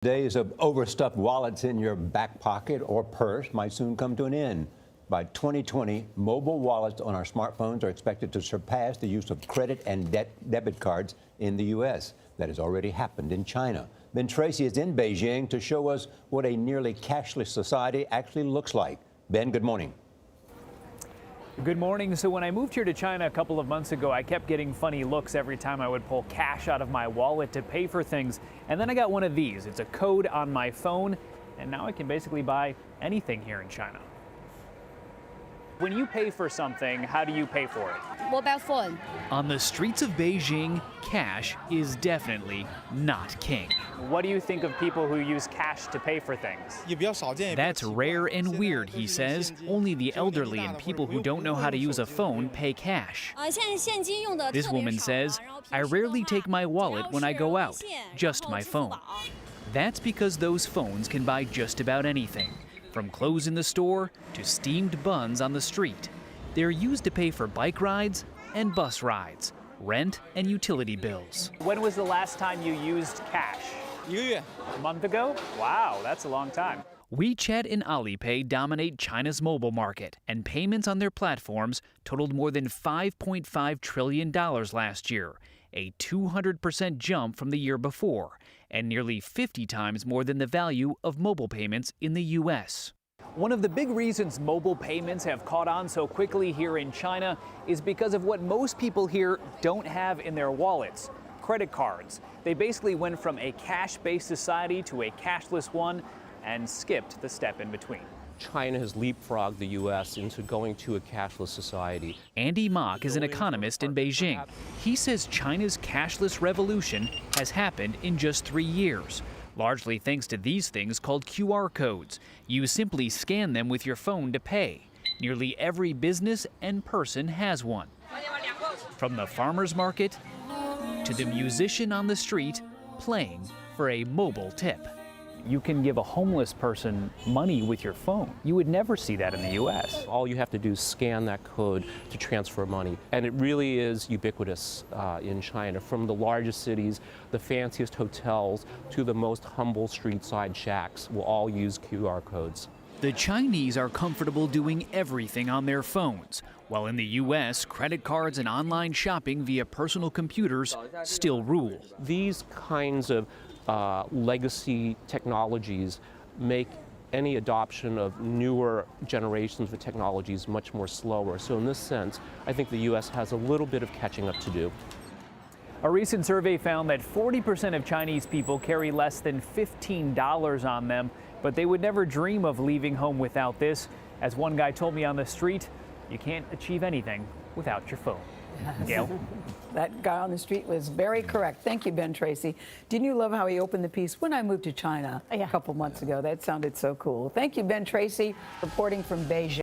Days of overstuffed wallets in your back pocket or purse might soon come to an end. By 2020, mobile wallets on our smartphones are expected to surpass the use of credit and debit cards in the U.S. That has already happened in China. Ben Tracy is in Beijing to show us what a nearly cashless society actually looks like. Ben, good morning. Good morning. So when I moved here to China a couple of months ago, I kept getting funny looks every time I would pull cash out of my wallet to pay for things. And then I got one of these. It's a code on my phone, and now I can basically buy anything here in China. When you pay for something, how do you pay for it? Mobile phone. On the streets of Beijing, cash is definitely not king. What do you think of people who use cash to pay for things? That's rare and weird, he says. Only the elderly and people who don't know how to use a phone pay cash. This woman says, I rarely take my wallet when I go out, just my phone. That's because those phones can buy just about anything, from clothes in the store to steamed buns on the street. They're used to pay for bike rides and bus rides, rent and utility bills. When was the last time you used cash? A month ago? Wow, that's a long time. WeChat and Alipay dominate China's mobile market, and payments on their platforms totaled more than $5.5 trillion last year, a 200% jump from the year before, and nearly 50 times more than the value of mobile payments in the U.S. One of the big reasons mobile payments have caught on so quickly here in China is because of what most people here don't have in their wallets: credit cards. They basically went from a cash-based society to a cashless one and skipped the step in between. China has leapfrogged the U.S. into going to a cashless society. Andy Mock is an economist in Beijing. He says China's cashless revolution has happened in just 3 years, largely thanks to these things called QR codes. You simply scan them with your phone to pay. Nearly every business and person has one. From the farmer's market to the musician on the street playing for a mobile tip. You can give a homeless person money with your phone. You would never see that in the U.S. All you have to do is scan that code to transfer money. And it really is ubiquitous in China, from the largest cities, the fanciest hotels, to the most humble street-side shacks will all use QR codes. The Chinese are comfortable doing everything on their phones, while in the U.S., credit cards and online shopping via personal computers still rule. These kinds of legacy technologies make any adoption of newer generations of technologies much more slower. So in this sense, I think the U.S. has a little bit of catching up to do. A recent survey found that 40% of Chinese people carry less than $15 on them, but they would never dream of leaving home without this. As one guy told me on the street, you can't achieve anything without your phone. Gail? That guy on the street was very correct. Thank you, Ben Tracy. Didn't you love how he opened the piece? When I moved to China a couple months ago, that sounded so cool. Thank you, Ben Tracy, reporting from Beijing.